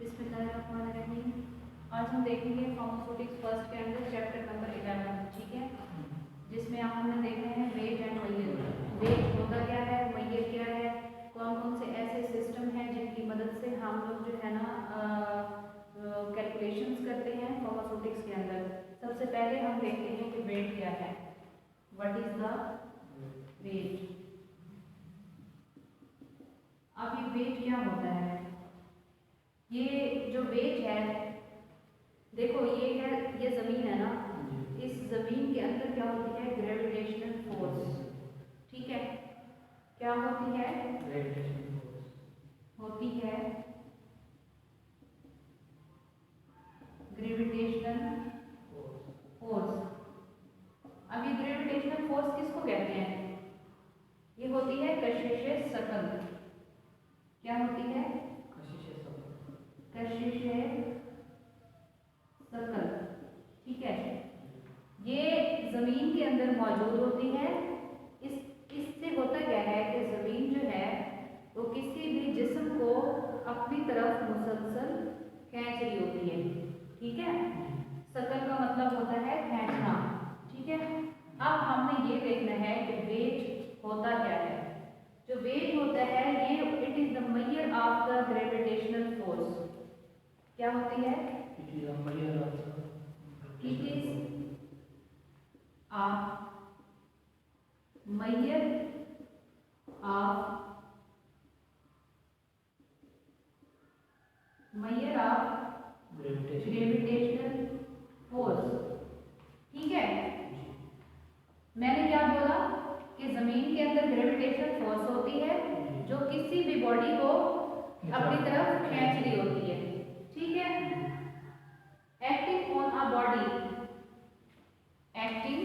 बिस्मिल्लाहिर्रहमानिर्रहीम। आज हम देखेंगे फार्मास्यूटिक्स फर्स्ट के अंदर चैप्टर नंबर 11, ठीक है, जिसमें हमने देखना है वेट एंड मय्यर। वेट होता क्या है, मय्यर क्या है, कौन कौन से ऐसे सिस्टम हैं जिनकी मदद से हम लोग जो है ना कैलकुलेशंस करते हैं फार्मास्यूटिक्स के अंदर। सबसे पहले हम देखते हैं कि वेट क्या है, व्हाट इज द वेट। अब ये वेट क्या होता है, ये जो वेट है, देखो ये है, ये जमीन है ना, इस जमीन के अंदर क्या होती है, ग्रेविटेशनल फोर्स, ठीक है, क्या होती है, ग्रेविटेशनल फोर्स होती है ग्रेविटेशनल फोर्स। अब ये ग्रेविटेशनल फोर्स किसको कहते हैं, ये होती है कशिश सकल। क्या होती है, कशिश सकल, ठीक है। ये जमीन के अंदर मौजूद होती है। इससे होता क्या है कि जमीन जो है वो किसी भी जिस्म को अपनी तरफ मुसलसल खींच रही होती है, ठीक है। सकल का मतलब होता है खींचना, ठीक है। अब हमने ये देखना है कि वेट होता क्या है। जो वेट होता है ये it is the measure of the gravitational force. क्या होती है, it is a measure of it is a measure of gravitational force, ठीक है। मैंने क्या बोला कि जमीन के अंदर ग्रेविटेशनल फोर्स होती है जो किसी भी बॉडी को अपनी तरफ खींच रही होती है, ठीक है। Acting on a body, acting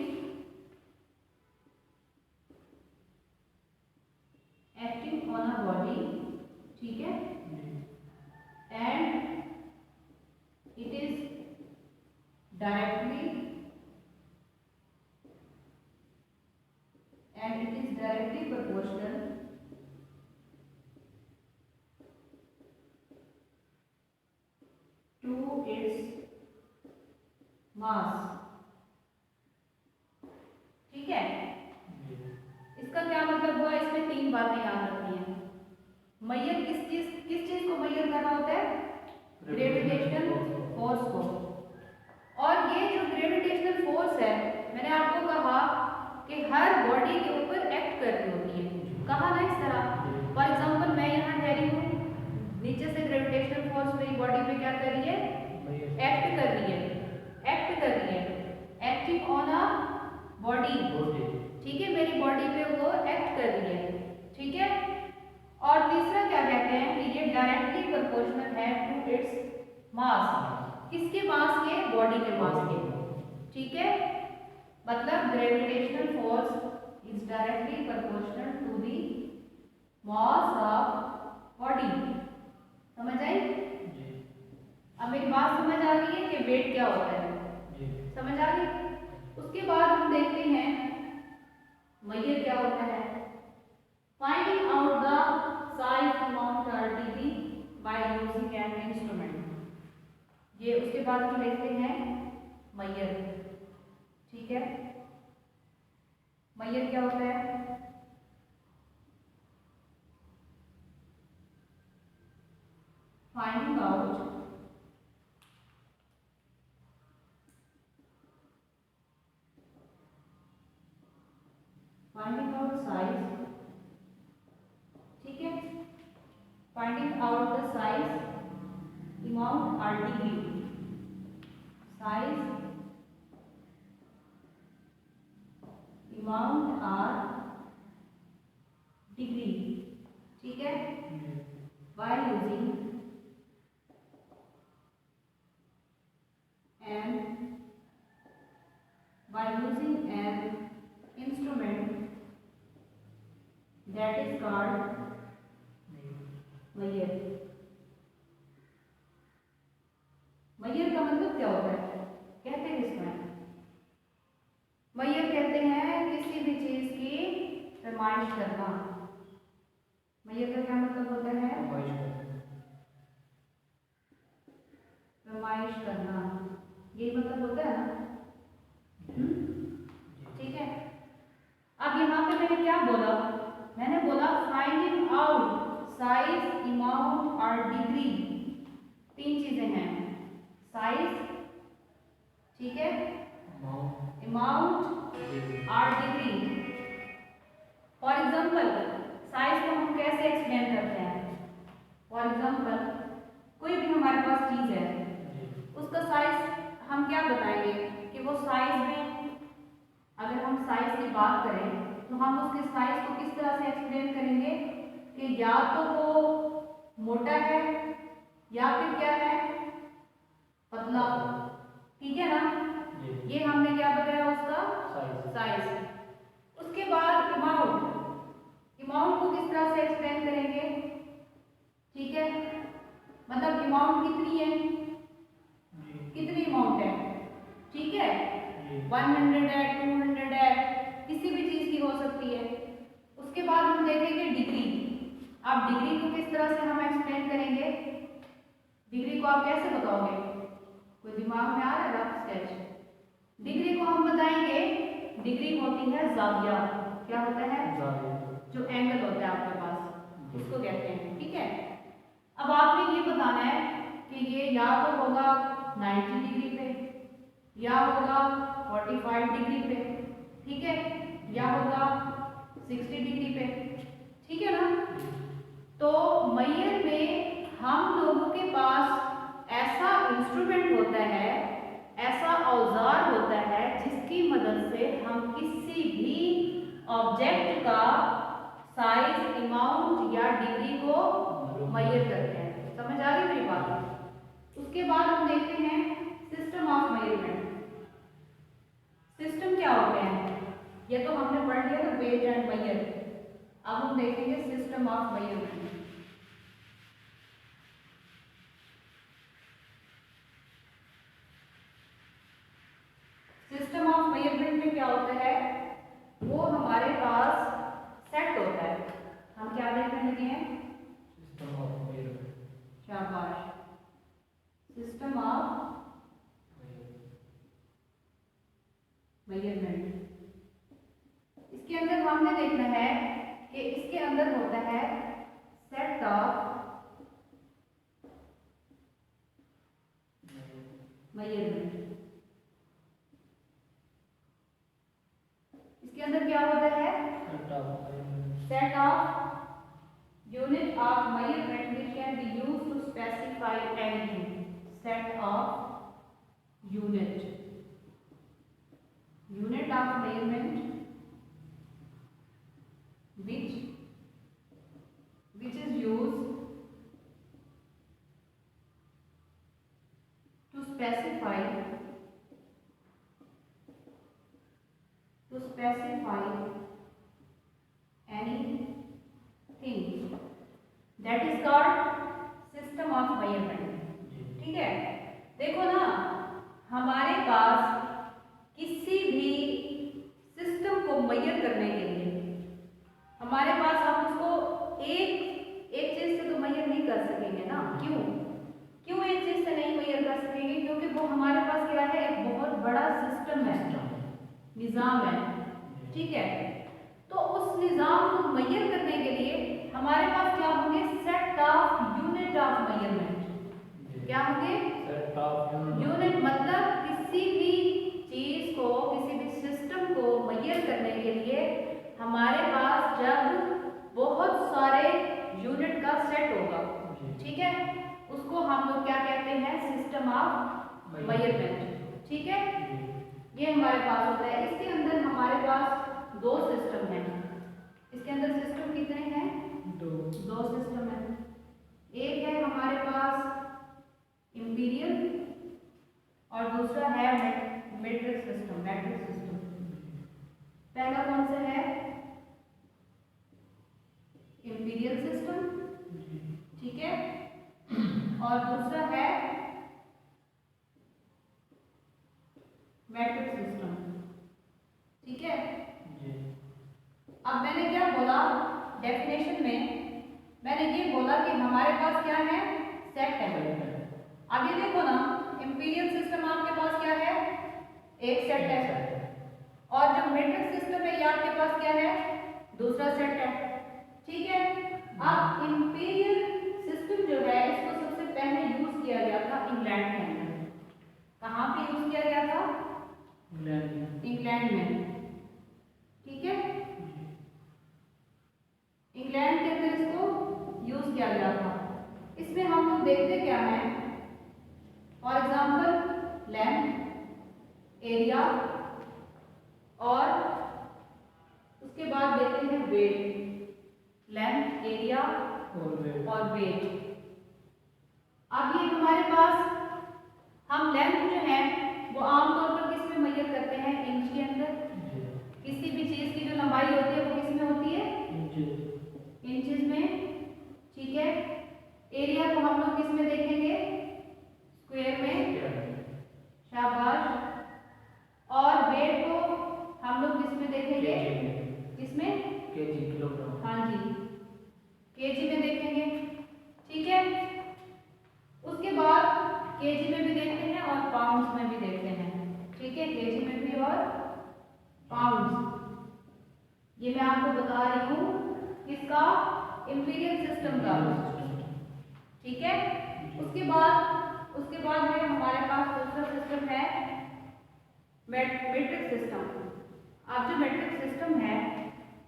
on a body, ठीक है। And it is directly proportional to its mass, ठीक है। इसका क्या मतलब हुआ, इसमें तीन बातें याद रखनी है। मय्यर किस चीज को मय्यर करना होता है, ग्रेविटेशनल फोर्स को। और ये जो ग्रेविटेशनल फोर्स है, मैंने आपको कहा कि हर बॉडी के ऊपर एक्ट कर रही होती है, कहा ना इस तरह। फॉर एग्जांपल मैं यहाँ ठहरी हूँ, नीचे से ग्रेविटेशनल फोर्स मेरी बॉडी पे क्या कर रही है, एक्ट कर रही है, एक्टिंग ऑन अ बॉडी, ठीक है। मेरी बॉडी पे वो एक्ट कर रही है, ठीक है। और तीसरा क्या कहते हैं कि ये डायरेक्टली प्रोपोर्शनल है टू इट्स मास, किसके मास के, बॉडी के मास के, ठीक है। मतलब gravitational force is directly proportional to the mass of body. समझ आई, अब मेरी बात समझ आ गई है कि वेट क्या होता है, समझ आ गई। उसके बाद हम देखते हैं मय्यर क्या होता है। Finding out the size amount RTD by using an instrument, ये उसके बाद हम देखते हैं मय्यर, ठीक है। मय्यर क्या होता है, फाइंडिंग आउट साइज, ठीक है। Finding out the size amount RTD, size amount or degree, ठीक है, by using an instrument that is called मय्यर। मय्यर का मतलब क्या होता है, कहते हैं इसमें, मय्यर कहते हैं किसी भी चीज की पैमाइश करना। मय्यर का क्या मतलब होता है, तीन चीजें हैं, साइज, ठीक है, अमाउंट और डिग्री। फॉर एग्जाम्पल साइज को हम कैसे एक्सप्लेन करते हैं? फॉर एग्जाम्पल कोई भी हमारे पास चीज है, उसका साइज हम क्या बताएंगे कि वो साइज में, अगर हम साइज की बात करें तो हम उसके साइज को किस तरह से एक्सप्लेन करेंगे कि या तो वो मोटा है या फिर क्या है, पतला, ठीक है ना। ये हमने क्या बताया उसका साइज। उसके बाद अमाउंट, अमाउंट को किस तरह से एक्सप्लेन करेंगे, ठीक है, मतलब अमाउंट कितनी है, कितनी अमाउंट है, ठीक है, 100 है, 200 है, किसी भी चीज की हो सकती है। उसके बाद हम देखेंगे डिग्री। अब डिग्री को किस तरह से हम एक्सप्लेन करेंगे, डिग्री को आप कैसे बताओगे? कोई दिमाग में आ रहा है रफ स्केच? डिग्री को हम बताएंगे, डिग्री होती है जाविया। क्या होता है? जो एंगल होता है आपके पास, इसको कहते हैं, ठीक है। अब आपने ये बताना है कि ये या तो होगा 90 डिग्री पे, या होगा 45 डिग्री पे, ठीक है, या होगा 60 डिग्री पे, ठीक है ना। तो मैयर में हम लोगों के पास ऐसा इंस्ट्रूमेंट होता है, ऐसा औजार होता है जिसकी मदद से हम किसी भी ऑब्जेक्ट का साइज, अमाउंट या डिग्री को मैयर करते हैं। समझ आ रही मेरी बात? उसके बाद हम देखते हैं सिस्टम ऑफ मेजरमेंट। सिस्टम क्या होते हैं? ये तो हमने पढ़ लिया ना, वेट एंड मैयर। अब हम देखेंगे system of measurement. System of measurement में क्या होता है, वो हमारे पास सेट होता है। हम क्या देखने लगे हैं? System of measurement. शाबाश, सिस्टम ऑफ मेजरमेंट। इसके अंदर हमने देखना है कि इसके अंदर होता है सेट ऑफ मेजरमेंट। इसके अंदर क्या होता है? Set of unit of measurement which can be used to specify anything. Set of unit of measurement which is used to specify anything, that is called system of measurement, ठीक है। देखो ना, हमारे पास किसी भी सिस्टम को मेजर करने के लिए हमारे पास, हम उसको एक चीज से तो मेजर नहीं कर सकेंगे ना। क्यों एक चीज से नहीं मेजर कर सकेंगे? क्योंकि वो हमारे पास क्या है, एक बहुत बड़ा सिस्टम है, निजाम है, ठीक है। तो उस निजाम को मेजर करने के लिए हमारे पास क्या होंगे? Set of unit of measurement. क्या होंगे? Set of unit. मतलब किसी भी चीज को, किसी भी सिस्टम को मेजर करने के लिए हमारे पास जब बहुत सारे यूनिट का सेट होगा, ठीक है, उसको हम लोग क्या कहते हैं? सिस्टम ऑफ मेजरमेंट, ठीक है। ये हमारे पास होता है। इसके अंदर हमारे पास दो सिस्टम हैं। इसके अंदर सिस्टम कितने हैं? दो सिस्टम है। एक है हमारे पास इंपीरियल और दूसरा है मैट्रिक्स सिस्टम। पहला कौन सा है? इंपीरियल सिस्टम, ठीक है, और दूसरा है मैट्रिक्स सिस्टम, ठीक है। अब मैंने क्या बोला डेफिनेशन में? मैंने ये बोला कि हमारे पास क्या है? सेट है। अब ये देखो ना, इंपीरियल सिस्टम आपके पास क्या है? एक सेट है, और जो मैट्रिक्स सिस्टम है ये आपके पास क्या है? दूसरा सेट है, ठीक है। अब इंपीरियल सिस्टम जो है, इसको सबसे पहले यूज किया गया इंग्लैंड में, ठीक है। इंग्लैंड के अंदर इसको यूज किया गया था। इसमें हम लोग देखते क्या है, फॉर एग्जाम्पल लैंड, एरिया, और उसके बाद देखते हैं वेट। लेंथ, एरिया और वेट। अब ये हमारे पास, हम लेंथ जो है वो आमतौर पर किस में मेजर करते हैं, इंच के अंदर। किसी भी चीज की जो लंबाई होती है वो किस में होती है, इंचेस में, ठीक है। एरिया को हम लोग किस में देखेंगे, स्क्वायर में, शाबाश। और वेट को हम लोग किस में देखेंगे, किसमें, केजी, किलोग्राम। हाँ जी, केजी में देखेंगे, ठीक है। उसके बाद केजी में भी देखते हैं और पाउंड्स में भी देखते हैं, ठीक है। केजी में भी और पाउंड्स। ये मैं आपको बता रही हूँ किसका, इंपीरियल सिस्टम का, ठीक है। उसके बाद में हमारे पास दूसरा सिस्टम है मेट्रिक सिस्टम। अब जो मेट्रिक सिस्टम है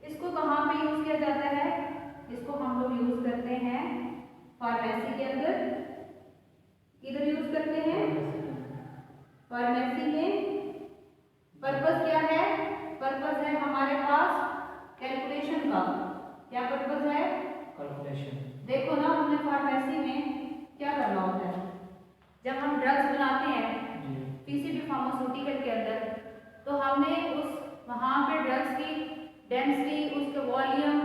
इसको कहाँ पे यूज किया जाता है, इसको हम लोग यूज करते हैं फार्मेसी के अंदर। किधर यूज करते हैं, फार्मेसी में। पर्पस क्या है, पर्पस है हमारे पास कैलकुलेशन का। क्या पर्पस है, कैलकुलेशन। देखो ना, हमने फार्मेसी में क्या करना होता है, जब हम ड्रग्स बनाते हैं किसी भी फार्मास्यूटिकल के अंदर, तो हमने उस वहाँ पे ड्रग्स की डेंसिटी, उसके वॉल्यूम,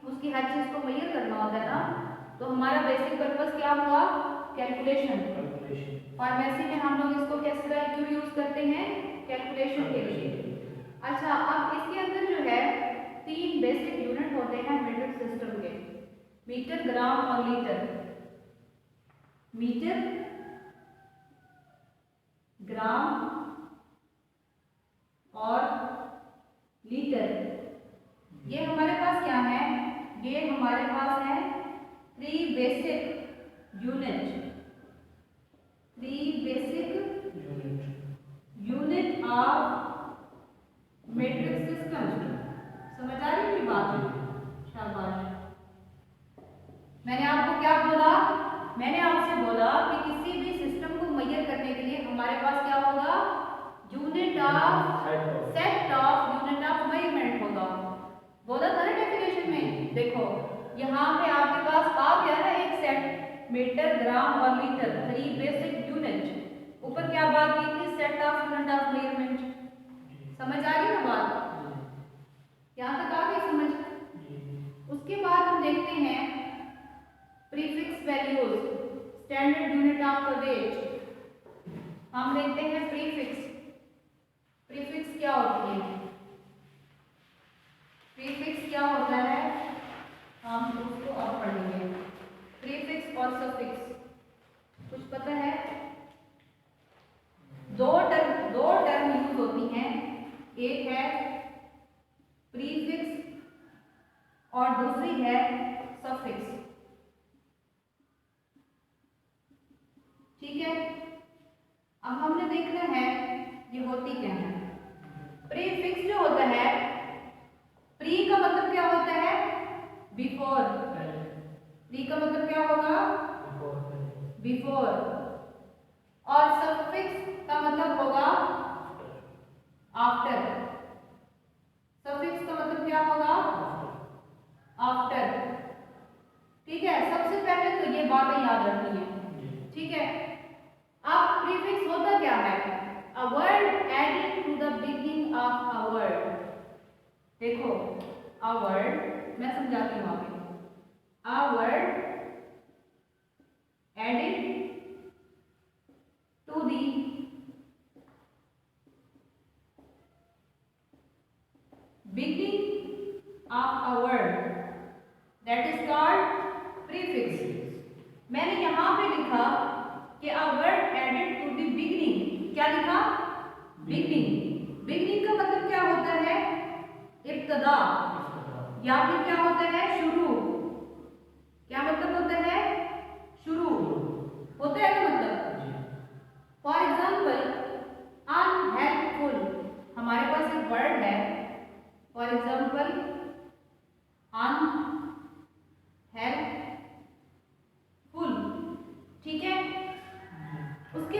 उसकी हर चीज को मेजर करना होता है ना। तो हमारा बेसिक पर्पस क्या हुआ, कैलकुलेशन। फार्मेसी में हम लोग इसको किस तरह क्यों यूज करते हैं, कैलकुलेशन के लिए। अच्छा, अब इसके अंदर जो है 3 बेसिक यूनिट होते हैं मेट्रिक सिस्टम के, मीटर, ग्राम और लीटर। मीटर, ग्राम और लीटर। ये हमारे पास क्या है, ये हमारे पास है 3 basic unit, 3 basic unit of metric system. समझ आ रही है बात, शाबाश। मैंने आपको क्या बोला, मैंने आपसे बोला कि किसी भी सिस्टम को मेजर करने के लिए हमारे पास क्या होगा, unit of, set of unit of measurement होगा। बोला था ना डेफिनेशन में। देखो यहाँ पे आपके पास आ गया ना एक सेट, मीटर, ग्राम और लीटर, 3 बेसिक यूनिट। ऊपर क्या बात की थी, set of unit of measurement. समझ आ रही ना बात, यहाँ तक आ गई समझ। उसके बाद हम देखते हैं prefix values, standard unit of the weight. हम देखते हैं प्रीफिक्स। प्रीफिक्स क्या होती है, प्रीफिक्स क्या होता है, हम उसको अब पढ़ेंगे। प्रीफिक्स और सफिक्स कुछ पता है, दो टर्म यूज होती हैं, एक है प्रीफिक्स और दूसरी है सफिक्स, ठीक है। अब हमने देखना है ये होती क्या है। प्रीफिक्स जो होता है, प्री का मतलब क्या होता है, बिफोर। प्री का मतलब क्या होगा, बिफोर। और सफिक्स का मतलब होगा आफ्टर। सफिक्स का मतलब क्या होगा, आफ्टर, ठीक है। सबसे पहले तो ये बातें याद रखनी है, ठीक है। अब प्रीफिक्स होता क्या है, a word added to the beginning of a word. देखो अ वर्ड, मैं समझाती हूँ आपको। A word added to the beginning of a word, that is called prefix। मैंने यहाँ पे लिखा कि a word added to the beginning, क्या लिखा, beginning। beginning का मतलब क्या होता है, इब्तदा, या फिर क्या होता है, शुरू। क्या मतलब होता है, शुरू होता है ना मतलब। फॉर एग्जाम्पल अनहेल्पफुल,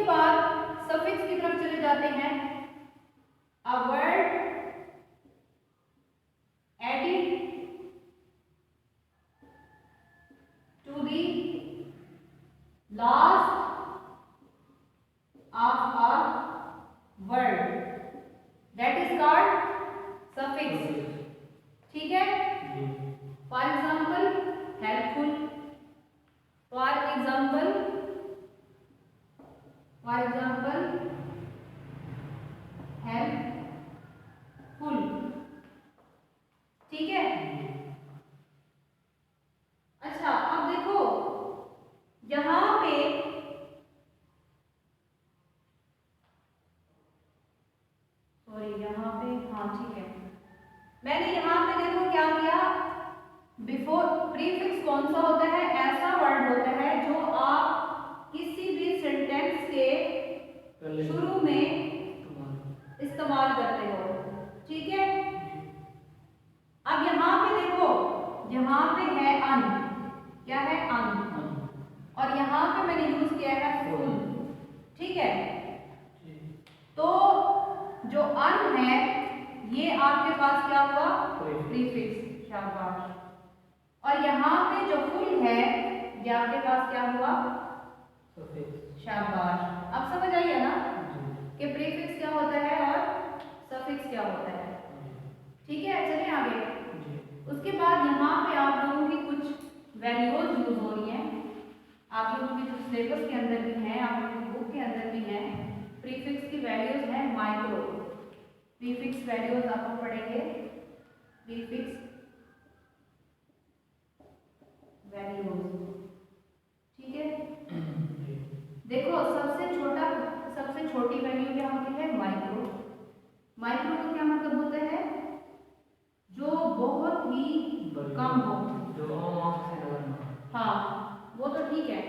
उसके बाद सफिक्स की तरफ चले जाते हैं। A word added to the last of a word that is called suffix। ठीक है, for example helpful, for example helpful. ठीक है। अच्छा, अब देखो यहां पे यहाँ पे, हाँ ठीक है, मैंने यहाँ पे देखो क्या किया, बिफोर प्रीफिक्स कौन सा होता है, ऐसा वर्ड होता है जो आप किसी भी सेंटेंस के शुरू में इस्तेमाल करते हो। ठीक है। अब यहाँ पे देखो, यहाँ पे है अन, क्या है अन, और यहाँ पे मैंने यूज किया है फुल। ठीक है। तो जो अन है ये आपके पास क्या हुआ, प्रीफिक्स, शाबाश। और यहाँ पे जो फुल है ये आपके पास क्या हुआ, शाबाश। अब समझ आइए ना कि प्रीफिक्स क्या होता है और सफिक्स क्या होता है। ठीक है, चलिए आगे। उसके बाद यहाँ पे आप लोगों की कुछ वैल्यूज यूज हो रही हैं, आप लोगों के जो सिलेबस के अंदर भी हैं, आप लोगों की बुक के अंदर भी हैं। प्रीफिक्स की वैल्यूज हैं माइक्रो, प्रीफिक्स वैल्यूज आपको पढ़ेंगे, प्रीफिक्स वैल्यूज। ठीक है। देखो सबसे छोटी वैल्यू क्या होती है, माइक्रो। माइक्रो का क्या मतलब होता है, जो बहुत ही कम हो, हाँ वो तो ठीक है,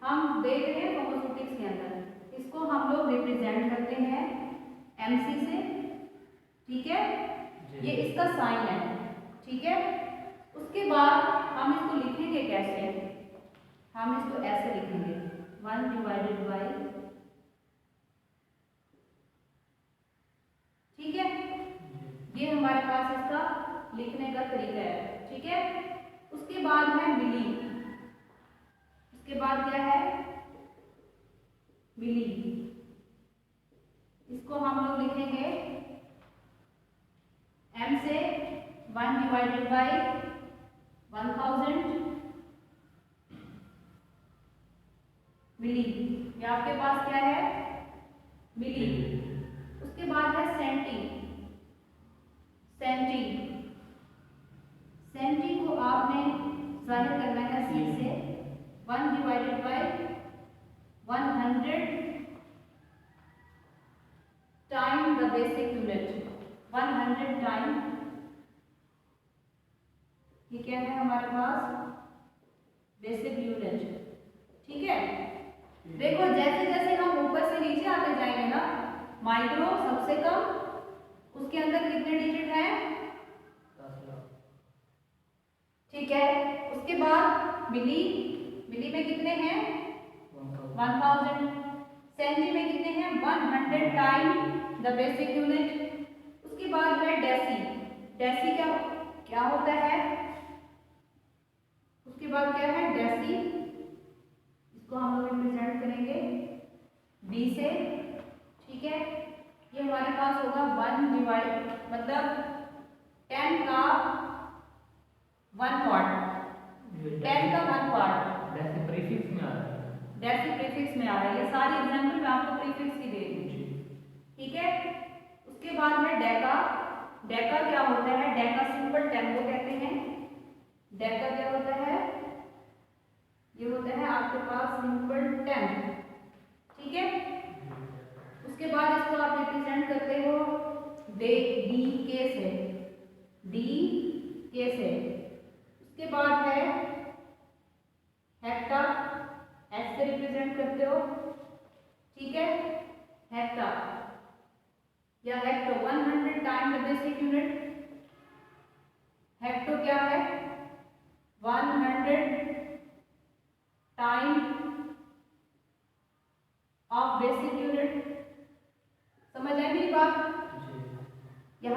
हम देख रहे हैं कॉम्पोजिटिक्स के अंदर, इसको हम लोग रिप्रेजेंट करते हैं एमसी से। ठीक है, ये इसका साइन है। ठीक है। उसके बाद हम इसको लिखेंगे कैसे, हम इसको ऐसे लिखेंगे 1 डिवाइडेड बाई, ठीक है, ये हमारे पास इसका लिखने का तरीका है। ठीक है। उसके बाद है मिली, उसके बाद क्या है, मिली, इसको हम लोग लिखेंगे m से 1 डिवाइडेड बाई 1000 मिली, ये आपके पास क्या है, मिली। उसके बाद है सेंटी, सेंटी, सेंटी को आपने जाहिर करना है सी से, 1 divided by 100 time the basic unit, 100 time, ये क्या है हमारे पास, बेसिक यूनिट। ठीक है। देखो जैसे जैसे हम ऊपर से नीचे आते जाएंगे ना, माइक्रो सबसे कम, उसके अंदर कितने डिजिट हैं, 10,00,000। ठीक है। उसके बाद मिली, मिली में कितने हैं, 1000। सेंटी में कितने हैं, 100 टाइम द बेसिक यूनिट। उसके बाद है डेसी, डेसी क्या क्या होता है, उसके बाद क्या है, डेसी, इसको हम लोग रिप्रेजेंट करेंगे डी से। ठीक है। ये हमारे पास होगा 1 डिवाइड, मतलब 10 का 1 पार्ट, 10 का 1 पार्ट, डेसी प्रीफिक्स में आ रहा है, डेसी प्रीफिक्स में आ रहा है। ये सारी एग्जांपल मैं आपको प्रीफिक्स की दे रही हूँ। ठीक है। उसके बाद है डेका, डेका क्या होता है, डेका सिंपल टेम्पो कहते हैं। डेका क्या होता है, ये होता है आपके पास सिंपल टेम्प। ठीक है। उसके बाद इसको आप रिप्रेजेंट करते हो डी के से, डी के से। उसके बाद है हेक्टा, एच से रिप्रेजेंट करते हो। ठीक है। हेक्टा या hecto, 100 time the basic unit. Hecto क्या है, 100 टाइम ऑफ बेसिक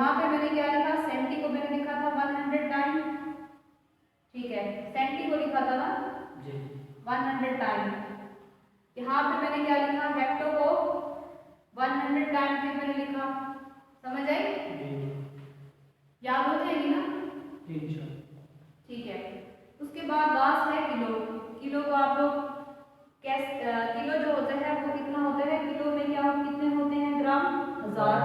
यहाँ पे मैंने क्या लिखा, सेंटी को मैंने लिखा था 100 टाइम, ठीक है, सेंटी को लिखा था ना जी 100 टाइम। यहाँ पे मैंने क्या लिखा, हेक्टो को 100 टाइम फिर मैंने लिखा। समझ आई? जी याद हो जाएगी ना? जी अच्छा ठीक है। उसके बाद लास्ट है किलो। किलो को आप लोग कैसे, किलो जो होता है वो कितना होता है, किलो में क्या कितने होते हैं ग्राम, 1000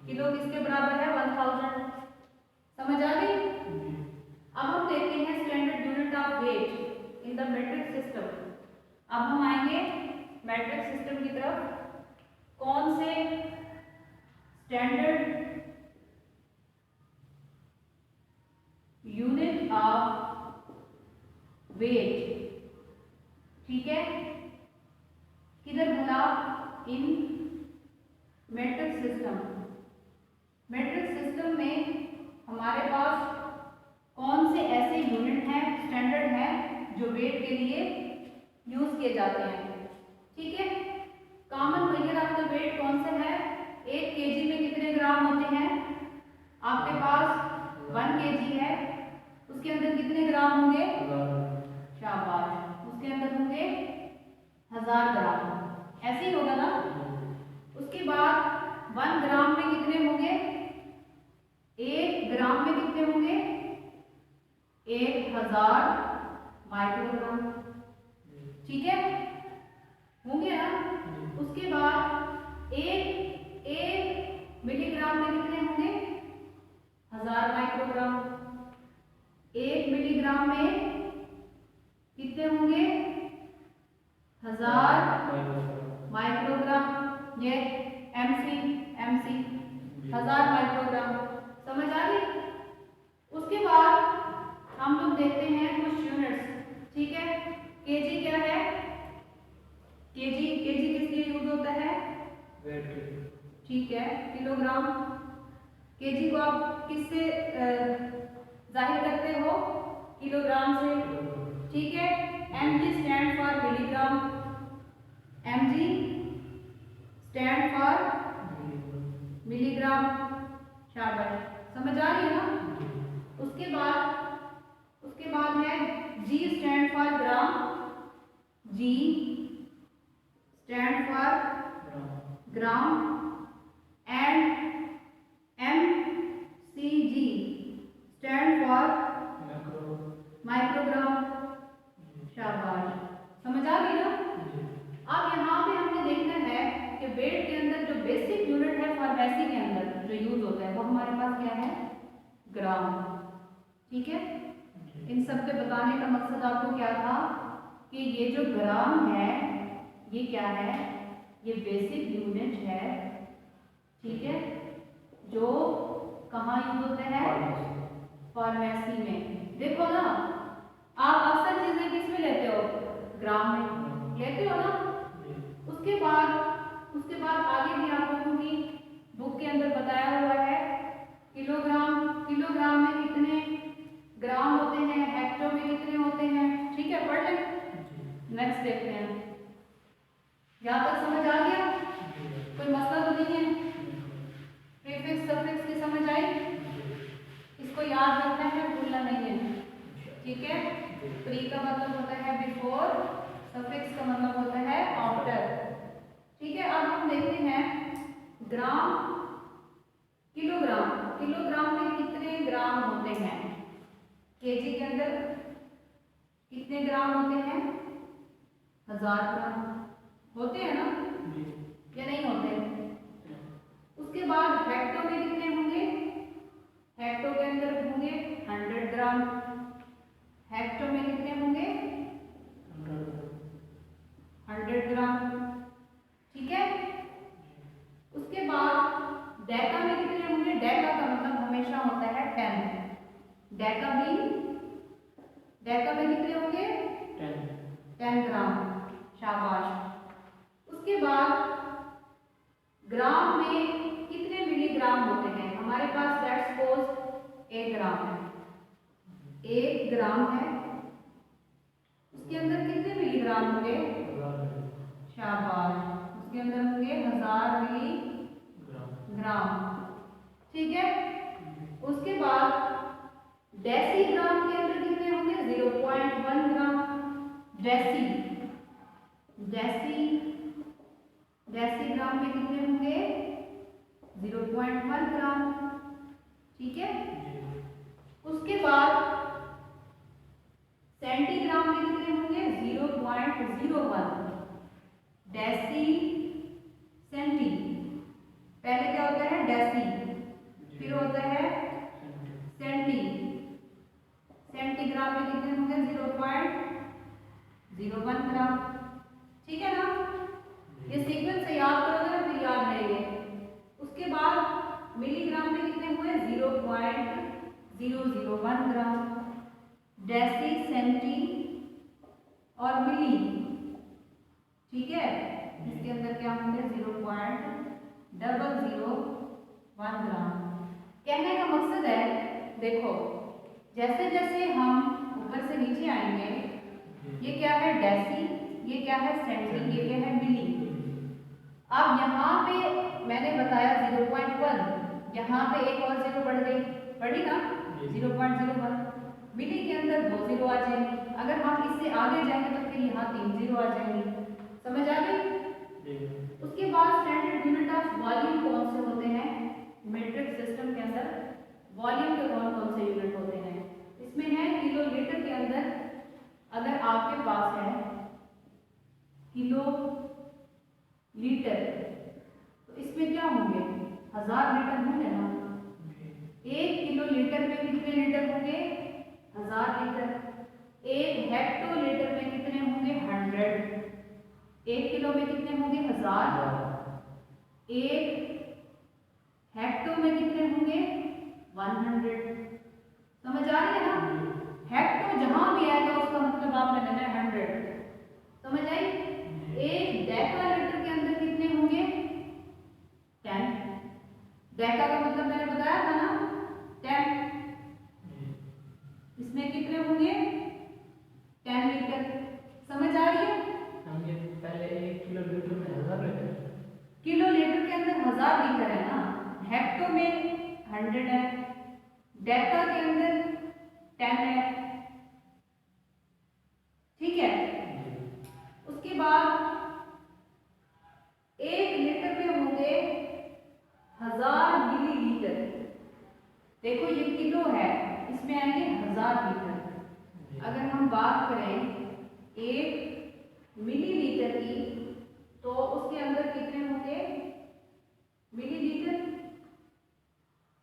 किलो किसके बराबर है, 1000। समझ आ गई? अब हम देखते हैं standard unit of weight in the metric system. अब हम आएंगे मैट्रिक सिस्टम की तरफ। कौन से स्टैंडर्ड यूनिट ऑफ वेट, ठीक है, किधर भला, इन मेट्रिक सिस्टम। मेट्रिक सिस्टम में हमारे पास कौन से ऐसे यूनिट हैं, स्टैंडर्ड हैं जो वेट के लिए यूज किए जाते हैं, ठीक है। Common measure of the weight कौन सा है, 1 केजी में कितने ग्राम होते हैं, आपके पास 1 केजी है, उसके अंदर कितने ग्राम होंगे, शाबाश, उसके अंदर होंगे 1000 ग्राम, ऐसे ही होगा ना। उसके बाद 1 ग्राम में कितने होंगे, 1 ग्राम में कितने होंगे, 1000 माइक्रोग्राम, ठीक है, होंगे ना। उसके बाद एक मिलीग्राम में कितने होंगे, 1000 माइक्रोग्राम। 1 मिलीग्राम में कितने होंगे, 1000 माइक्रोग्राम, ये एमसी 1000 माइक्रोग्राम। समझ आ गई? उसके बाद हम लोग देखते हैं कुछ यूनिट्स, ठीक है। केजी क्या है, केजी किस लिए यूज होता है, वेट के, ठीक है। किलोग्राम, केजी को आप किससे जाहिर करते हो, किलोग्राम से, ठीक है। mg stand for milligram, mg stand for milligram, शाबाश, समझ आ रही है ना। उसके बाद है g stand for gram, g stand for gram, and mcg stand for microgram, शाबाश, समझ आ गई ना। अब यहाँ पे हमने देखना है कि वेट के अंदर जो बेसिक यूनिट है फार्मेसी के अंदर जो यूज होता है वो हमारे पास क्या है, ग्राम, ठीक है। इन सब के बताने का मकसद आपको क्या था कि ये जो ग्राम है ये क्या है, ये बेसिक यूनिट है, ठीक है, जो कहाँ यूज होते हैं, फार्मेसी में। देखो ना, आप अक्सर चीजें किस में लेते हो, ग्राम में लेते हो ना। उसके बाद आगे भी आप लोगों की बुक के अंदर बताया हुआ है किलोग्राम में कितने ग्राम होते हैं, हेक्टो में कितने होते हैं, ठीक है, पढ़ लें। नेक्स्ट देखते हैं, यहाँ तक समझ आ गया, कोई मसला तो नहीं है, प्रीफिक्स सफिक्स की समझ आई, इसको याद रखना है, भूलना नहीं है, ठीक है। प्री का मतलब होता है बिफोर, सफिक्स का मतलब होता है आफ्टर, ठीक है। अब हम देखते हैं ग्राम, किलोग्राम में कितने ग्राम होते हैं, केजी के अंदर कितने ग्राम होते हैं, 1000 ग्राम होते हैं ना, या नहीं होते। उसके बाद हेक्टो में कितने होंगे, हेक्टो के अंदर होंगे 100 ग्राम, हेक्टो में कितने होंगे, 100 ग्राम, ठीक है। उसके बाद डेका में कितने होंगे, डेका का मतलब हमेशा होता है 10, डेका में कितने होंगे, 10 ग्राम, शाबाश। उसके बाद ग्राम में कितने मिलीग्राम होते हैं, हमारे पास लेट्स सपोज 1 ग्राम है, 1 ग्राम है, उसके अंदर कितने मिलीग्राम होंगे, शाबाश, उसके अंदर होंगे 1000 मिलीग्राम, ग्राम, ठीक है। उसके बाद डेसीग्राम के अंदर कितने होंगे? 0.1 ग्राम। डेसीग्राम में कितने होंगे? 0.1 ग्राम, ठीक है। उसके बाद सेंटीग्राम में कितने होंगे? 0.01 डेसी सेंटी। पहले क्या होता है? डेसी, फिर होता है सेंटी। सेंटीग्राम में कितने होंगे? 0.01 ग्राम, ठीक है ना। ये सीक्वेंस से याद करोगे ना फिर याद रहेंगे। उसके बाद मिलीग्राम में कितने हुए? 0.001 ग्राम। डेसी, सेंटी और मिली, ठीक है। इसके अंदर क्या होंगे? 0.001 ग्राम। कहने का मकसद है, देखो जैसे जैसे हम ऊपर से नीचे आएंगे, ये क्या है? डेसी, ये क्या है? सेंटी, ये क्या है? मिली। अब यहाँ पे मैंने बताया 0.1, यहाँ पे एक और जीरो बढ़ गई, बढ़ी ना? 0.01। मिली के अंदर 2 जीरो आ जाएंगे। अगर हम इससे आगे जाएंगे तो फिर यहाँ 3 जीरो आ जाएंगे। समझ आ गई? उसके बाद स्टैंडर्ड यूनिट ऑफ वॉल्यूम कौन से होते हैं? मीट्रिक सिस्टम के अंदर वॉल्यूम के कौन कौन से यूनिट होते हैं? इसमें है किलो लीटर के अंदर, अगर आपके पास है किलो लीटर तो इसमें क्या होंगे? 1000 लीटर होंगे ना। 1 किलो लीटर में कितने लीटर होंगे? 1000 लीटर। 1 हेक्टोलीटर में कितने होंगे? 100। 1 किलो में कितने होंगे? 1000। 1 हेक्टो में कितने होंगे? 100। समझ आ रही है ना? हेक्टो जहां भी आएगा उसका मतलब आपने लेना है 100। समझ आई? 1 डेकालीटर के अंदर कितने होंगे? 10। डेका का मतलब मैंने बताया था ना, 10। इसमें कितने होंगे? 10 लीटर। समझ आ रही है? हमने पहले 1 किलो लीटर में 1000 लीटर, किलो लीटर के अंदर 1000 लीटर है ना। हेक्टो में 100 है, डेका के अंदर 10 है, ठीक है। उसके बाद 1 लीटर में होंगे 1000 मिलीलीटर। देखो ये किलो है, इसमें आएंगे 1000 लीटर। अगर हम बात करें 1 मिलीलीटर की तो उसके अंदर कितने होंगे? मिलीलीटर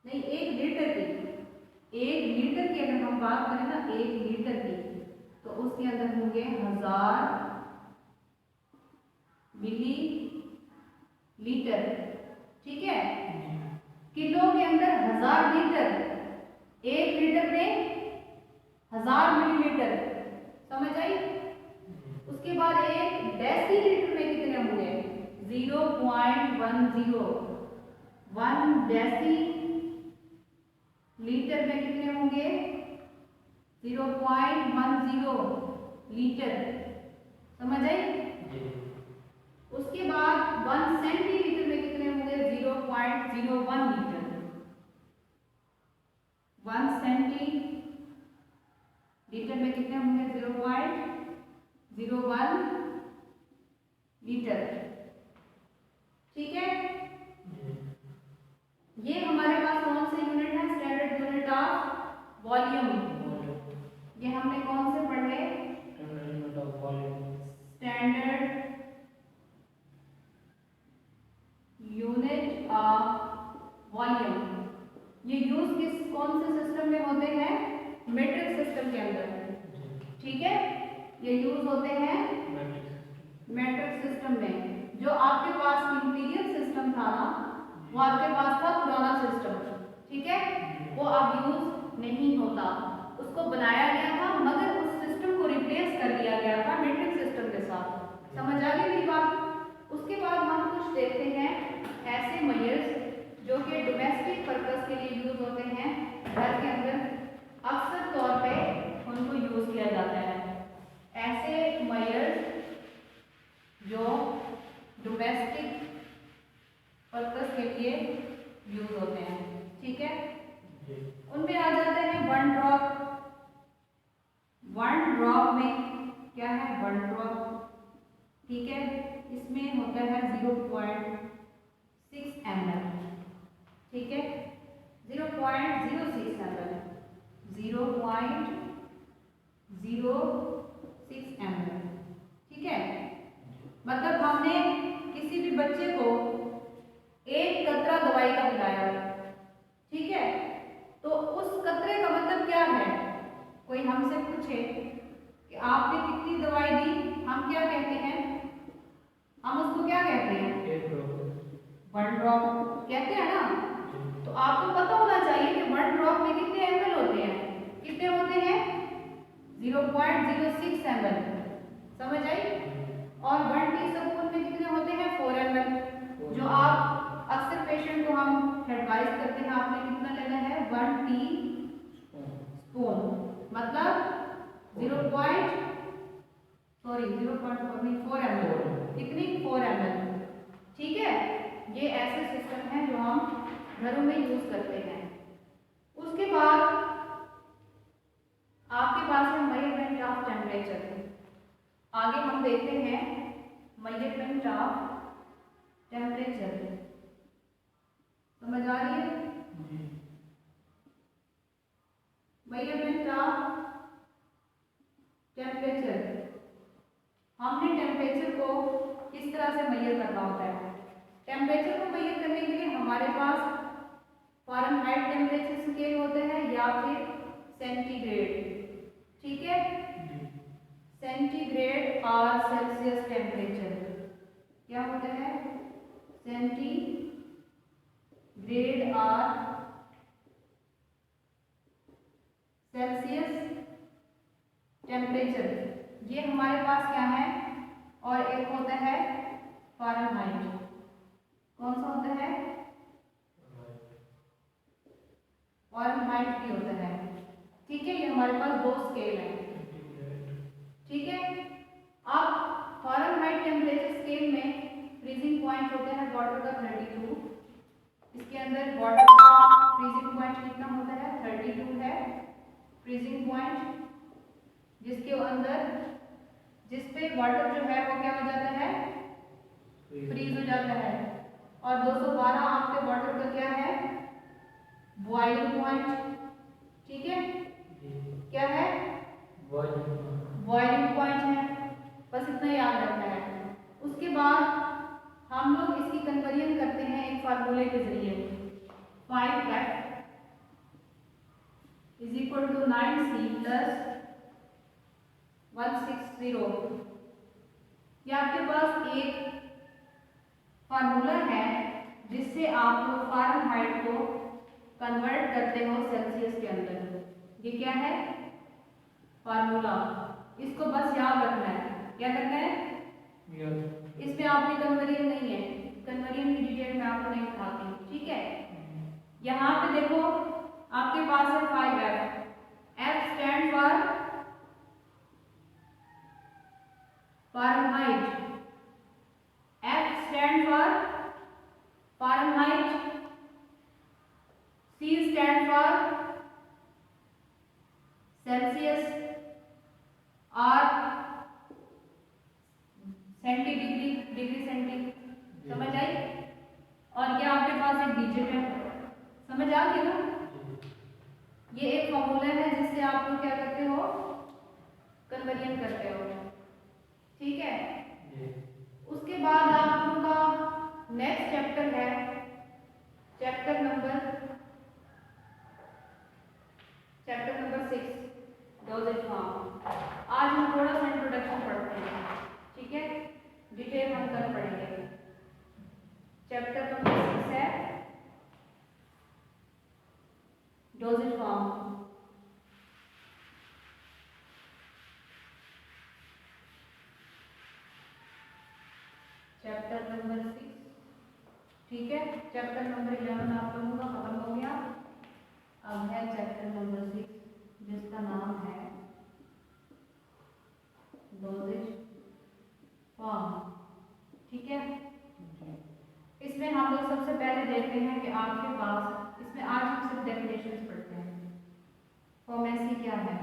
नहीं, 1 लीटर की। 1 लीटर की अगर हम बात करें ना, 1 लीटर की, तो उसके अंदर होंगे 1000 मिलीलीटर, ठीक है। किलो के अंदर 1000 लीटर, 1 लीटर में 1000 मिलीलीटर। समझ आई? उसके बाद 1 डेसीलीटर में कितने होंगे? 0.10। 1 डेसीलीटर में कितने होंगे? 0.10 लीटर। समझ आई? उसके बाद 1 सेंटीलीटर में कितने होंगे? 0.01 लीटर। 1 सेंटीलीटर में कितने होंगे? 0.01 लीटर, ठीक है। ये हमारे पास कौन से यूनिट है? Standard unit of volume. ये हमने कौन से पढ़े? Standard unit of volume. ये यूज कौन से सिस्टम में होते हैं? मीट्रिक सिस्टम के अंदर, ठीक है। ये यूज होते हैं मीट्रिक सिस्टम में। जो आपके पास इंपीरियल सिस्टम था ना, वो आपके पास था पुराना सिस्टम, ठीक है। वो अब यूज नहीं होता, उसको बनाया गया था मगर उस सिस्टम को रिप्लेस कर दिया गया था मीट्रिक सिस्टम के साथ। समझ आ गई मेरी बात? उसके बाद हम कुछ देखते हैं ऐसे मेजर्स जो कि डोमेस्टिक पर्पस के लिए यूज होते हैं, घर के अंदर अक्सर तौर पे उनको यूज किया जाता है। ऐसे मेजर्स जो डोमेस्टिक पर्पस के लिए यूज होते हैं, ठीक है। जी। उनमें आ जाते हैं वन ड्रॉप। वन ड्रॉप में क्या है, वन ड्रॉप, ठीक है। इसमें होता है 0.6 ml, ठीक है, 0.06 ml, 0.06 ml, ठीक है। मतलब हमने किसी भी बच्चे को एक कतरा दवाई का पिलाया, ठीक है, तो उस कतरे का मतलब क्या है, कोई हमसे पूछे कि आपने कितनी दवाई दी, हम क्या कहते हैं, हम उसको क्या कहते हैं, एक ड्रॉप, वन ड्रॉप कहते हैं ना। तो आपको पता होना चाहिए कि वन ड्रॉप में कितने ml होते हैं, कितने होते हैं, 0.06 ml, समझ आई। और 1 टीस्पून में कितने होते हैं, 4 ml, जो आप अक्सर पेशेंट को हम एडवाइस करते हैं आपने कितना लेना है, 1 टीस्पून, मतलब 4 ml, कितनी, 4 ml, ठीक है। ये ऐसे सिस्टम है जो हम घरों में यूज करते हैं। उसके बाद आपके पास है मेजरमेंट ऑफ टेम्परेचर। आगे हम देखते हैं मेजरमेंट ऑफ टेम्परेचर, समझ आ रही है। मेजरमेंट ऑफ टेम्परेचर, हमने टेम्परेचर को किस तरह से मेजर करना होता है। टेम्परेचर को मेजर करने के लिए हमारे पास फ़ारेनहाइट टेम्परेचर स्केल होते हैं या फिर सेंटीग्रेड, ठीक है, सेंटीग्रेड और सेल्सियस टेम्परेचर क्या होता है, सेंटीग्रेड और सेल्सियस टेम्परेचर, ये हमारे पास क्या है। और एक होता है फ़ारेनहाइट, कौन सा होता है, फ़ारेनहाइट भी होता है, ठीक है। ये हमारे पास दो स्केल हैं, ठीक है। अब फ़ारेनहाइट टेम्परेचर स्केल में फ्रीजिंग पॉइंट होता है वाटर का 32, इसके अंदर वाटर का फ्रीजिंग पॉइंट कितना होता है, 32 है फ्रीजिंग पॉइंट, जिसके अंदर जिस पे वाटर जो है वो क्या हो जाता है, फ्रीज हो जाता है। और 212 आपके वाटर का क्या है, बॉइलिंग पॉइंट, ठीक है, क्या है, बॉइलिंग पॉइंट है, बस इतना याद रखना है। उसके बाद हम लोग इसकी कन्वर्जन करते हैं एक फार्मूले के जरिए, 5F is equal to 9C plus 160। ये आपके पास एक फार्मूला है जिससे आप लोग फ़ारेनहाइट को कन्वर्ट करते हो सेल्सियस के अंदर। ये क्या है, फार्मूला, इसको बस याद रखना है। क्या करना है, इसमें आपकी कन्वर्जन नहीं है, कन्वर्जन की डिटेल मैं आपको नहीं बताती, ठीक है। यहाँ पे देखो आपके पास है 5F, F stand for Fahrenheit, F stand for Fahrenheit, C stand for Celsius और डिग्री सेंटी, समझ आई। और ये आपके पास एक डिजिट है, समझ आ गई ना। ये एक फॉर्मूला है जिससे आप लोग क्या करते हो, कन्वर्जन करते हो, ठीक है। उसके बाद आप लोगों का नेक्स्ट चैप्टर है चैप्टर नंबर 6 डोजेज फॉर्म। आज हम थोड़ा सा इंट्रोडक्शन पढ़ते हैं, ठीक है, डिटेल हम कल पढ़ेंगे। चैप्टर नंबर 6 है डोजेज फॉर्म। चैप्टर नंबर 6, ठीक है। चैप्टर नंबर 11 आप लोगों का खत्म हो गया। अब है चैप्टर नंबर 6 जिसका नाम है डोजेज फॉर्म, ठीक है। इस इसमें हम लोग सबसे पहले देखते हैं कि आपके पास, इसमें आज हम सिर्फ डेफिनेशंस पढ़ते हैं। फार्मेसी क्या है,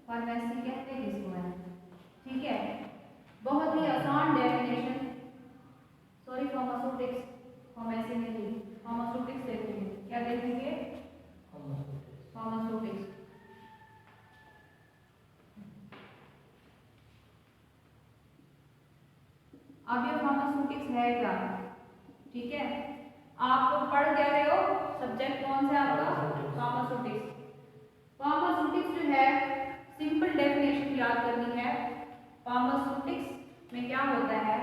फार्मेसी कहते हैं किसको है, ठीक है। बहुत ही आसान डेफिनेशन, सॉरी फार्मास्यूटिक्स, फार्मेसी नहीं, फार्मास्यूटिक्स देखेंगे। क्या देखेंगे, फार्मास्यूटिक्स। अब ये फार्मास्यूटिक्स है क्या, ठीक है। आप लोग पढ़ क्या रहे हो, सब्जेक्ट कौन सा है आपका, फार्मास्यूटिक्स। फार्मास्यूटिक्स जो है, सिंपल डेफिनेशन याद करनी है। फार्मास्यूटिक्स में क्या होता है,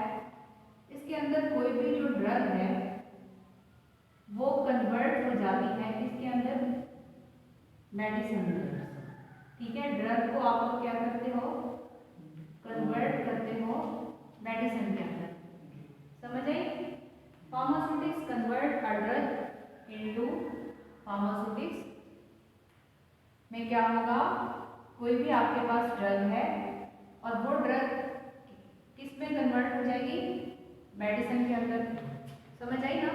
इसके अंदर कोई भी जो ड्रग है वो कन्वर्ट हो जाती है इसके अंदर मेडिसिन में, ठीक है। ड्रग को आप लोग क्या करते हो, कन्वर्ट करते हो मेडिसिन के अंदर, समझ आई। Pharmaceutics convert a drug into pharmaceutics में क्या होगा, कोई भी आपके पास ड्रग है और वो ड्रग किस में कन्वर्ट हो जाएगी, मेडिसिन के अंदर, समझ आई ना।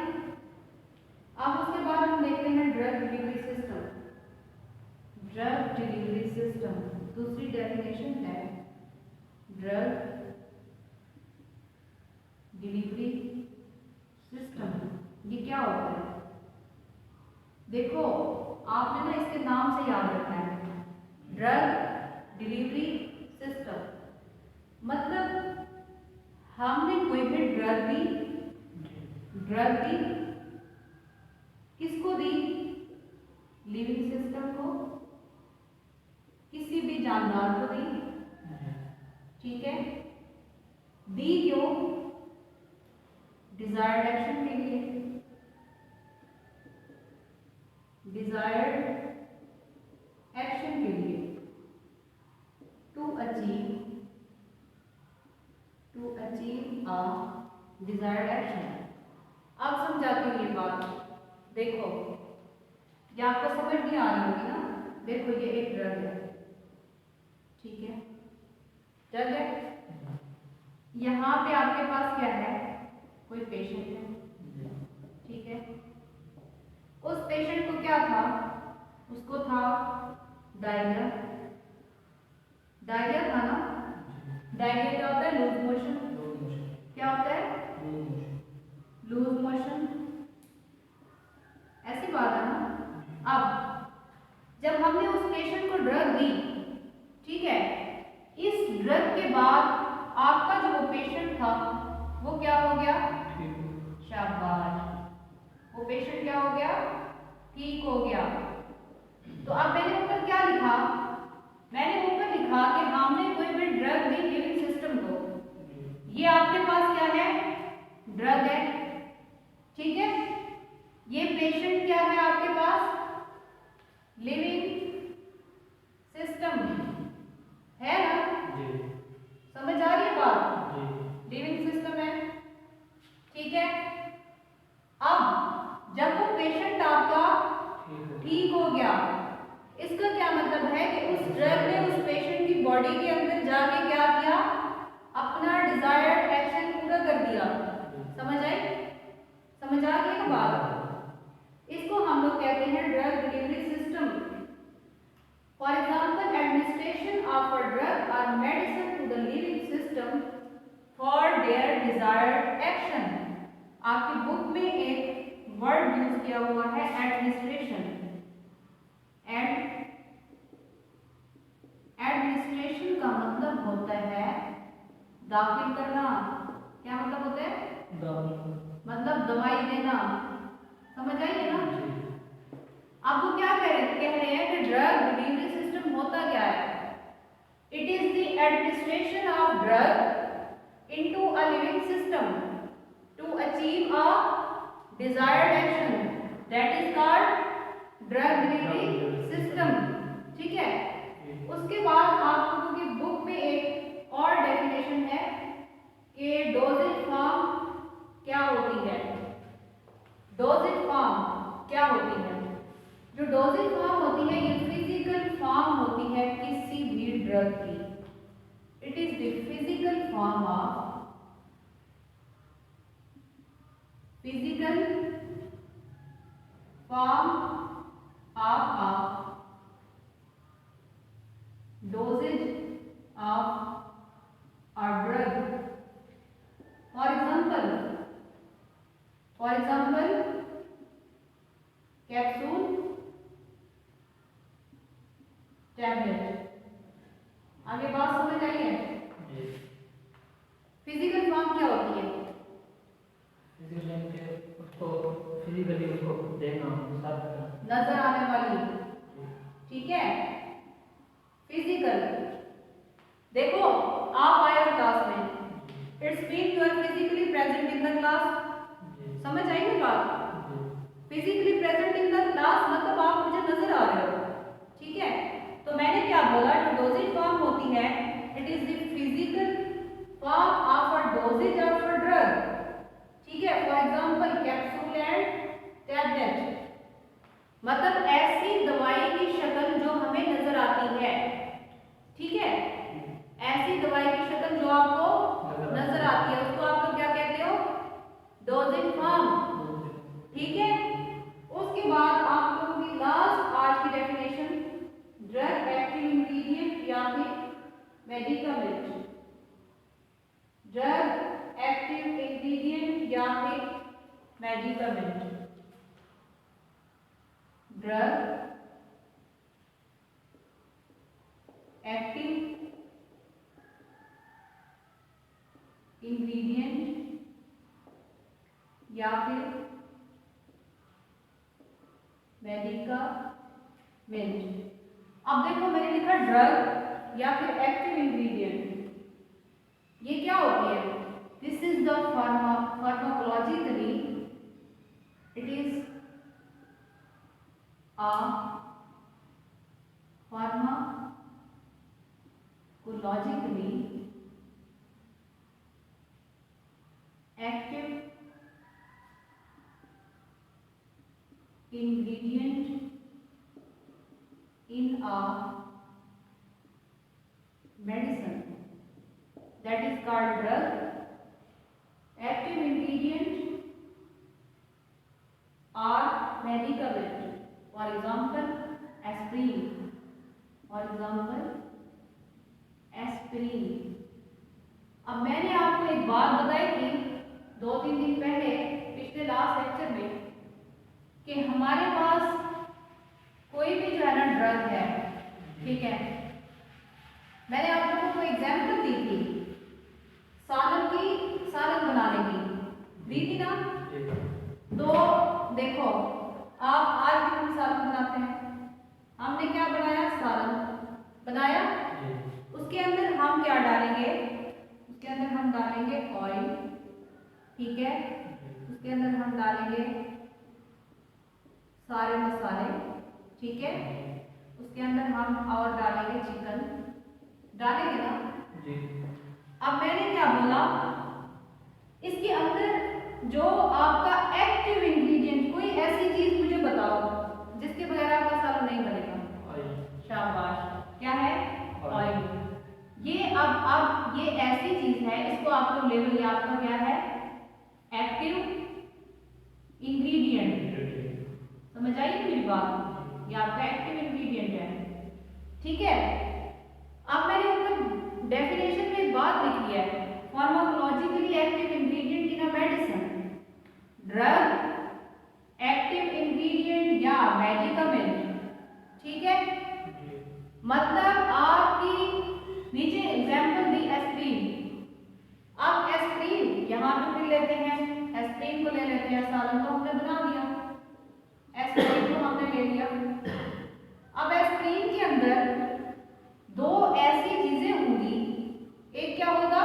अब उसके बाद हम देखते हैं drug delivery system. Drug delivery system दूसरी डेफिनेशन है, ड्रग डिलीवरी सिस्टम। ये क्या होता है, देखो आपने ना इसके नाम से याद रखना है, ड्रग डिलीवरी सिस्टम। मतलब हमने कोई भी ड्रग दी, ड्रग दी किसको दी, लिविंग सिस्टम को, किसी भी जानदार को दी, ठीक है। दी क्यों, डिजायर्ड एक्शन के लिए, डिजायर्ड एक्शन के लिए, to achieve a desired action. अब समझाती हूँ ये बात, देखो ये आपको समझ नहीं आ रही होगी ना। देखो ये एक ड्रग है, ठीक है, ड्रग है। यहाँ पे आपके पास क्या है, कोई पेशेंट है, ठीक है। उस पेशेंट को क्या था, उसको था डायरिया, डायरिया था ना। डायरिया क्या होता है, लूज मोशन, क्या होता है, लूज मोशन, ऐसी बात है ना। अब जब हमने उस पेशेंट को ड्रग दी, ठीक है, इस ड्रग के बाद आपका जो वो पेशेंट था वो क्या हो गया, शाबाश, वो पेशेंट क्या हो गया, ठीक हो गया। तो अब मैंने ऊपर क्या लिखा, मैंने ऊपर लिखा कि हमने कोई भी ड्रग दी लिविंग सिस्टम को, ये आपके पास क्या है, ड्रग है, ठीक है। ये पेशेंट क्या है आपके पास, लिविंग सिस्टम है ना, समझ आ रही है बात, लिविंग सिस्टम है, ठीक है। अब जब वो पेशेंट आपका ठीक हो गया, इसका क्या मतलब है कि उस ड्रग ने उस पेशेंट की बॉडी के अंदर जाके क्या किया, अपना डिजायर्ड एक्शन पूरा कर दिया, समझ आई, समझ आ गई ना बात। इसको हम लोग कहते हैं drug delivery system. For example administration of a drug और medicine to the living system for their desired action. आपकी बुक में एक वर्ड यूज किया हुआ है एडमिनिस्ट्रेशन। एडमिनिस्ट्रेशन का मतलब होता है दाखिल करना। क्या मतलब होता है, मतलब दवाई देना, समझ आई है ना। अब वो क्या कह रहे हैं कि ड्रग डिलीवरी सिस्टम होता क्या है, it is the administration of drug into a living system to achieve a desired action, that is called drug delivery system, ठीक है। उसके बाद आप लोगों की बुक में एक और डेफिनेशन है कि डोजेज फॉर्म क्या होती है, डोजेज फॉर्म क्या होती है। जो डोजेज फॉर्म होती है ये फिजिकल फॉर्म होती है किसी भी ड्रग की, it is the physical form of form of a dosage of a drug. For example, capsule, tablet. आगे बात समझ आई है? फिजिकल फॉर्म क्या होती है? फिजिकली उसको देखना, नजर आने वाली, ठीक है। फिजिकल, देखो आप आए हो क्लास में, it's mean you are physically present in the class. समझ आई ना बात? Physically present in the class मतलब आप मुझे नजर आ रहे हो, ठीक है। तो मैंने क्या बोला, जो डोजेज फॉर्म होती है, it is the physical form of a dosage of a drug, ठीक है। For example capsule and tablet, मतलब ऐसी दवाई की शक्ल जो हमें नजर आती है, ठीक है। ऐसी दवाई की शक्ल जो आपको नजर आती है उसको आप लोग क्या कहते हो? डोजेज फॉर्म, ठीक है। उसके बाद आप लोगों की लास्ट आज की डेफिनेशन, ड्रग एक्टिव इंग्रेडिएंट या फिर मेडिकामेंट। ड्रग एक्टिव इंग्रेडिएंट या फिर मेडिकामेंट। ड्रग एक्टिव इंग्रेडिएंट या फिर मेडिकामेंट। अब देखो मैंने लिखा ड्रग या फिर एक्टिव इंग्रेडिएंट, ये क्या होती है? This is the pharmacologically, it is a pharmacologically active ingredient in a medicine, that is called drug. Active ingredient are medicament. For example, aspirin. अब मैंने आपको एक बात बताई थी 2-3 दिन पहले पिछले लास्ट लेक्चर में कि हमारे पास कोई भी जो है ना ड्रग है, ठीक है। मैंने आप लोगों को एग्जाम्पल दी थी सालन बनाने की, दी थी ना? तो देखो आप आज भी हम सालन बनाते हैं, हमने क्या बनाया? सालन बनाया। उसके अंदर हम क्या डालेंगे? उसके अंदर हम डालेंगे ऑयल, ठीक है। उसके अंदर हम डालेंगे सारे मसाले, ठीक है। उसके अंदर हम और डालेंगे चिकन, डालेंगे ना? अब मैंने क्या बोला, इसके अंदर जो आपका एक्टिव इंग्रेडिएंट, कोई ऐसी चीज मुझे बताओ जिसके बगैर आपका सालन नहीं बनेगा। शाबाश, क्या है? ऑयल। ये अब ये ऐसी चीज है, इसको आप लोग ले लो, ये आपका क्या है? Active ingredient. समझ आई मेरी बात? ये आपका एक्टिव इंग्रेडिएंट है, ठीक है। अब मैंने ऊपर डेफिनेशन में एक बात लिखी है, pharmacologically active ingredient in a medicine, drug active ingredient या मेडिकामेंट, ठीक है। मतलब आपकी नीचे एग्जांपल दी एस्प्रिन। अब एस्प्रिन यहां पे फिर लेते हैं, एस्प्रिन को ले लेते हैं, सालन को हमने बना दिया, एस्प्रिन को हमने ले लिया। अब एस्प्रिन के अंदर दो ऐसी चीजें होंगी, एक क्या होगा?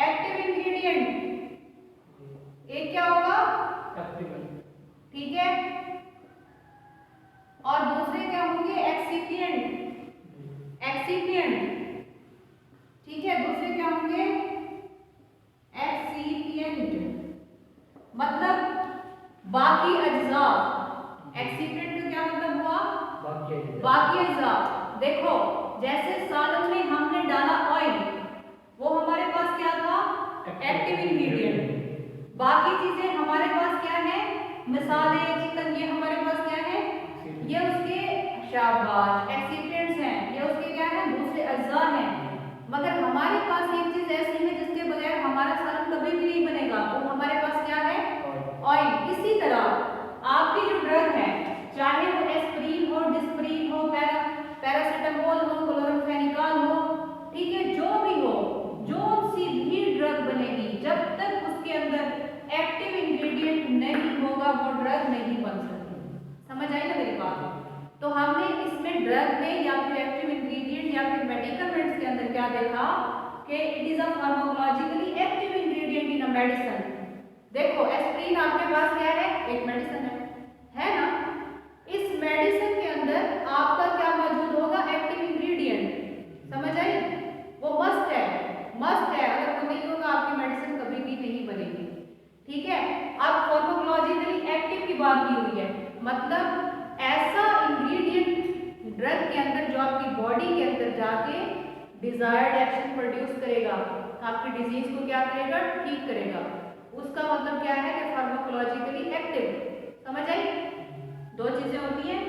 एक्टिव इंग्रेडिएंट, एक क्या होगा? ठीक है। और दूसरे क्या होंगे? एक्सिपिएंट, ठीक है। दूसरे क्या होंगे? एक्सिपिएंट, मतलब बाकी अज्जा। एक्सिपिएंट का क्या मतलब हुआ? बाकी अज्जा। देखो जैसे सालन में हमने डाला ऑयल, वो हमारे पास क्या था? Active ingredient. बाकी चीजें हमारे पास क्या है, मसाले, चिकन, ये हमारे पास क्या है, ये उसके शाबाश एक्सिपिएंट्स हैं, ये उसके क्या है, दूसरे अज्जा हैं। मगर हमारे पास एक चीज ऐसी है जिसके बगैर हमारा सालन कभी भी नहीं बनेगा, वो हमारे पास क्या है, ऑयल। इसी तरह आपकी जो ड्रग है, चाहे वो एस्प्रिन हो, डिस्प्रिन हो, पैरासिटामोल हो, क्लोरोफेनिकॉल हो, ठीक है, जो भी हो, जो सी भी ड्रग बनेगी, जब तक उसके अंदर एक्टिव इंग्रेडिएंट नहीं होगा वो ड्रग नहीं बन सकती। समझ आई ना मेरी बात? तो हमने इसमें ड्रग में या फिर एक्टिव इंग्रेडिएंट या फिर मेडिकमेंट्स के अंदर क्या देखा कि it is a pharmacologically active ingredient in a medicine. देखो एस्प्रिन आपके पास क्या है, एक मेडिसिन है ना? इस मेडिसिन के अंदर आपका क्या मौजूद होगा, एक्टिव इंग्रेडिएंट। समझ आई? वो मस्ट है, मस्ट है, अगर वो नहीं होगा आपकी मेडिसिन कभी भी नहीं बनेगी। ठीक है, अब फार्माकोलॉजिकली एक्टिव की बात की हुई है, मतलब ऐसा इंग्रेडिएंट ड्रग के अंदर जो आपकी बॉडी के अंदर जाके डिजायर्ड एक्शन प्रोड्यूस करेगा, आपकी डिजीज को क्या करेगा, ठीक करेगा। उसका मतलब क्या है कि फार्माकोलॉजिकली एक्टिव। समझ आई? दो चीजें होती हैं,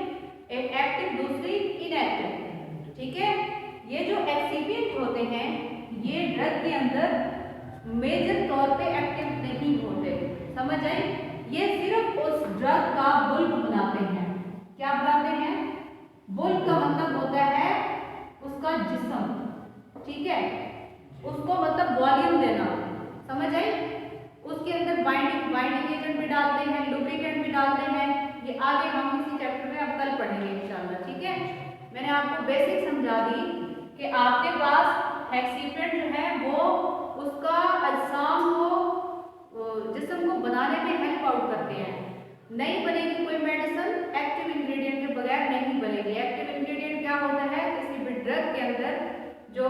एक एक्टिव दूसरी इनएक्टिव। ठीक है, ये जो एक्सिपिएंट होते हैं ये ड्रग के अंदर मेजर तौर पे एक्टिव नहीं होते। समझ आई? ये सिर्फ उस ड्रग का बुल्क बनाते हैं। क्या बनाते हैं? बुल्क का मतलब होता है उसका जिस्म। ठीक है, उसको मतलब वॉल्यूम देना। समझ आई? उसके अंदर बाइंडिंग एजेंट भी डालते हैं, लुब्रिकेंट भी डालते हैं। ये आगे हम इसी चैप्टर में अब कल पढ़ेंगे इंशाल्लाह। ठीक है, मैंने आपको बेसिक समझा दी कि आपके पास एक्सिपिएंट जो है वो उसका अजसाम को, जिस्म को बनाने में हेल्प आउट करते हैं। नहीं बनेगी कोई मेडिसिन एक्टिव इंग्रेडिएंट के बगैर नहीं बनेगी। एक्टिव इंग्रेडिएंट क्या होता है, किसी भी ड्रग के अंदर जो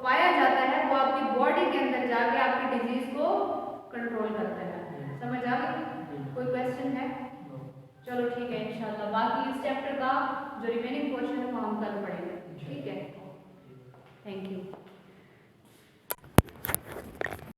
पाया जाता है वो आपकी बॉडी के अंदर जाके आपकी डिजीज को कंट्रोल करता है। समझ आ गई? कोई क्वेश्चन है? चलो ठीक है, इंशाल्लाह बाकी इस चैप्टर का जो रिमेनिंग पोर्शन है वो हम कल पढ़ेंगे। ठीक है, थैंक यू।